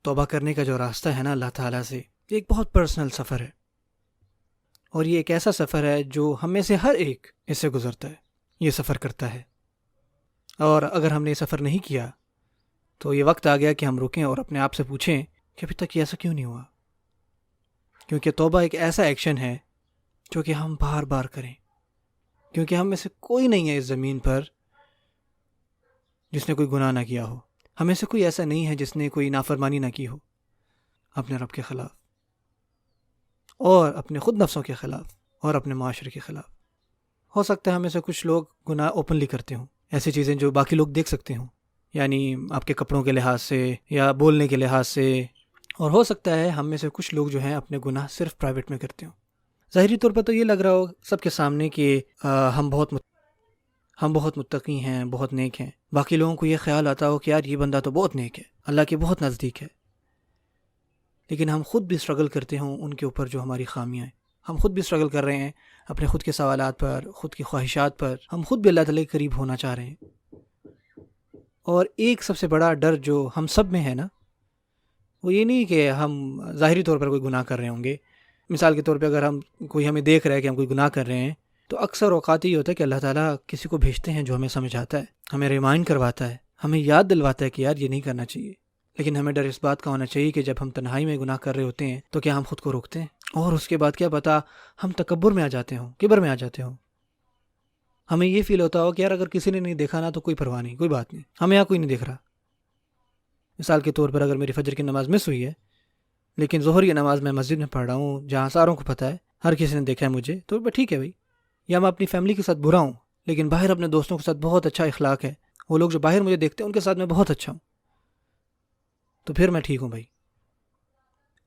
توبہ کرنے کا جو راستہ ہے نا اللہ تعالیٰ سے، یہ ایک بہت پرسنل سفر ہے، اور یہ ایک ایسا سفر ہے جو ہم میں سے ہر ایک اس سے گزرتا ہے، یہ سفر کرتا ہے۔ اور اگر ہم نے یہ سفر نہیں کیا تو یہ وقت آ گیا کہ ہم رکیں اور اپنے آپ سے پوچھیں کہ ابھی تک یہ ایسا کیوں نہیں ہوا، کیونکہ توبہ ایک ایسا ایکشن ہے جو کہ ہم بار بار کریں، کیونکہ ہم میں سے کوئی نہیں ہے اس زمین پر جس نے کوئی گناہ نہ کیا ہو، ہمیں سے کوئی ایسا نہیں ہے جس نے کوئی نافرمانی نہ کی ہو اپنے رب کے خلاف، اور اپنے خود نفسوں کے خلاف، اور اپنے معاشرے کے خلاف۔ ہو سکتا ہے ہمیں سے کچھ لوگ گناہ اوپنلی کرتے ہوں، ایسی چیزیں جو باقی لوگ دیکھ سکتے ہوں، یعنی آپ کے کپڑوں کے لحاظ سے یا بولنے کے لحاظ سے، اور ہو سکتا ہے ہم میں سے کچھ لوگ جو ہیں اپنے گناہ صرف پرائیویٹ میں کرتے ہوں۔ ظاہری طور پر تو یہ لگ رہا ہو سب کے سامنے کہ ہم بہت متقی ہیں، بہت نیک ہیں، باقی لوگوں کو یہ خیال آتا ہو کہ یار یہ بندہ تو بہت نیک ہے، اللہ کے بہت نزدیک ہے، لیکن ہم خود بھی اسٹرگل کرتے ہوں ان کے اوپر جو ہماری خامیاں ہیں، ہم خود بھی اسٹرگل کر رہے ہیں اپنے خود کے سوالات پر، خود کی خواہشات پر، ہم خود بھی اللہ تعالیٰ کے قریب ہونا چاہ رہے ہیں۔ اور ایک سب سے بڑا ڈر جو ہم سب میں ہے نا، وہ یہ نہیں کہ ہم ظاہری طور پر کوئی گناہ کر رہے ہوں گے۔ مثال کے طور پہ اگر کوئی ہمیں دیکھ رہا ہے کہ ہم کوئی گناہ کر رہے ہیں، تو اکثر اوقات یہ ہوتا ہے کہ اللہ تعالیٰ کسی کو بھیجتے ہیں جو ہمیں سمجھاتا ہے، ہمیں ریمائنڈ کرواتا ہے، ہمیں یاد دلواتا ہے کہ یار یہ نہیں کرنا چاہیے۔ لیکن ہمیں ڈر اس بات کا ہونا چاہیے کہ جب ہم تنہائی میں گناہ کر رہے ہوتے ہیں تو کیا ہم خود کو روکتے ہیں، اور اس کے بعد کیا پتا ہم تکبر میں آ جاتے ہوں، کبر میں آ جاتے ہوں۔ ہمیں یہ فیل ہوتا ہو کہ یار اگر کسی نے نہیں دیکھا نا تو کوئی پرواہ نہیں، کوئی بات نہیں، ہمیں یہاں کوئی نہیں دیکھ رہا۔ مثال کے طور پر اگر میری فجر کی نماز مس ہوئی ہے، لیکن ظہر کی نماز میں مسجد میں پڑھ رہا ہوں جہاں ساروں کو پتہ ہے، ہر کسی نے دیکھا ہے مجھے، تو ٹھیک ہے بھائی۔ یا میں اپنی فیملی کے ساتھ برا ہوں لیکن باہر اپنے دوستوں کے ساتھ بہت اچھا اخلاق ہے، وہ لوگ جو باہر مجھے دیکھتے ہیں ان کے ساتھ میں بہت اچھا ہوں، تو پھر میں ٹھیک ہوں بھائی۔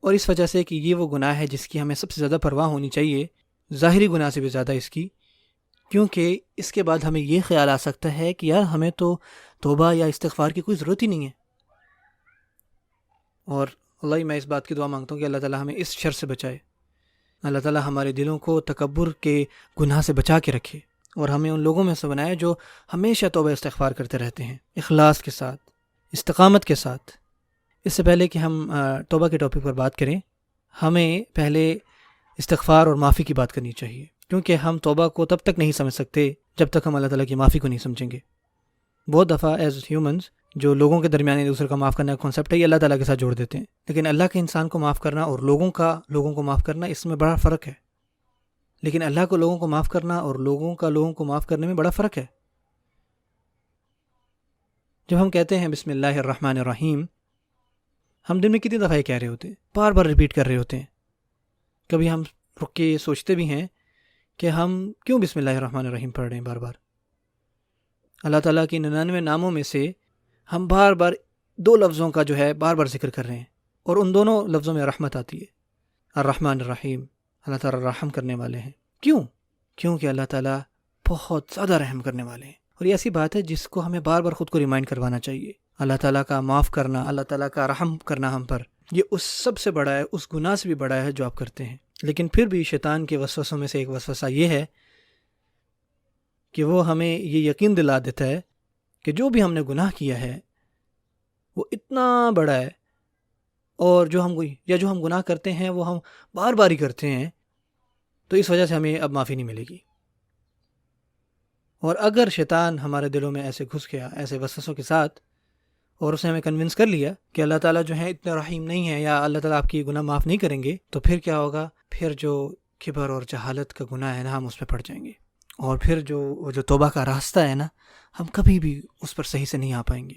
اور اس وجہ سے کہ یہ وہ گناہ ہے جس کی ہمیں سب سے زیادہ پرواہ ہونی چاہیے، ظاہری گناہ سے بھی زیادہ اس کی، کیونکہ اس کے بعد ہمیں یہ خیال آ سکتا ہے کہ یار ہمیں تو توبہ یا استغفار کی کوئی ضرورت ہی نہیں ہے۔ اور اللہ میں اس بات کی دعا مانگتا ہوں کہ اللہ تعالیٰ ہمیں اس شر سے بچائے، اللہ تعالیٰ ہمارے دلوں کو تکبر کے گناہ سے بچا کے رکھے، اور ہمیں ان لوگوں میں سے بنائے جو ہمیشہ توبہ استغفار کرتے رہتے ہیں، اخلاص کے ساتھ، استقامت کے ساتھ۔ اس سے پہلے کہ ہم توبہ کے ٹاپک پر بات کریں، ہمیں پہلے استغفار اور معافی کی بات کرنی چاہیے، کیونکہ ہم توبہ کو تب تک نہیں سمجھ سکتے جب تک ہم اللہ تعالیٰ کی معافی کو نہیں سمجھیں گے۔ بہت دفعہ ایز ہیومنز جو لوگوں کے درمیان ایک دوسرے کا معاف کرنے کا کانسیپٹ ہے، یہ اللہ تعالیٰ کے ساتھ جوڑ دیتے ہیں، لیکن اللہ کے انسان کو معاف کرنا اور لوگوں کو معاف کرنا، اس میں بڑا فرق ہے۔ لیکن اللہ کو لوگوں کو معاف کرنا اور لوگوں کو معاف کرنے میں بڑا فرق ہے۔ جب ہم کہتے ہیں بسم اللہ الرحمن الرحیم، ہم دن میں کتنی دفعہ یہ کہہ رہے ہوتے ہیں، بار بار ریپیٹ کر رہے ہوتے ہیں۔ کبھی ہم رک کے سوچتے بھی ہیں کہ ہم کیوں بسم اللہ الرحمن الرحیم پڑھ رہے ہیں بار بار۔ اللہ تعالیٰ کی 99 ناموں میں سے ہم بار بار 2 لفظوں کا جو ہے بار بار ذکر کر رہے ہیں، اور ان دونوں لفظوں میں رحمت آتی ہے، الرحمن الرحیم، اللہ تعالیٰ رحم کرنے والے ہیں۔ کیونکہ اللہ تعالیٰ بہت زیادہ رحم کرنے والے ہیں، اور یہ ایسی بات ہے جس کو ہمیں بار بار خود کو ریمائنڈ کروانا چاہیے۔ اللہ تعالیٰ کا معاف کرنا، اللہ تعالیٰ کا رحم کرنا ہم پر، یہ اس سب سے بڑا ہے، اس گناہ سے بھی بڑا ہے جو آپ کرتے ہیں۔ لیکن پھر بھی شیطان کے وسوسوں میں سے ایک وسوسہ یہ ہے کہ وہ ہمیں یہ یقین دلا دیتا ہے کہ جو بھی ہم نے گناہ کیا ہے وہ اتنا بڑا ہے، اور جو ہم گناہ کرتے ہیں وہ ہم بار بار ہی کرتے ہیں، تو اس وجہ سے ہمیں اب معافی نہیں ملے گی۔ اور اگر شیطان ہمارے دلوں میں ایسے گھس گیا ایسے وسوسوں کے ساتھ، اور اسے ہمیں کنونس کر لیا کہ اللہ تعالیٰ جو ہے اتنا رحیم نہیں ہے، یا اللہ تعالیٰ آپ کی گناہ معاف نہیں کریں گے، تو پھر کیا ہوگا؟ پھر جو کبر اور جہالت کا گناہ ہے نا، ہم اس پہ پڑ جائیں گے، اور پھر جو توبہ کا راستہ ہے نا، ہم کبھی بھی اس پر صحیح سے نہیں آ پائیں گے۔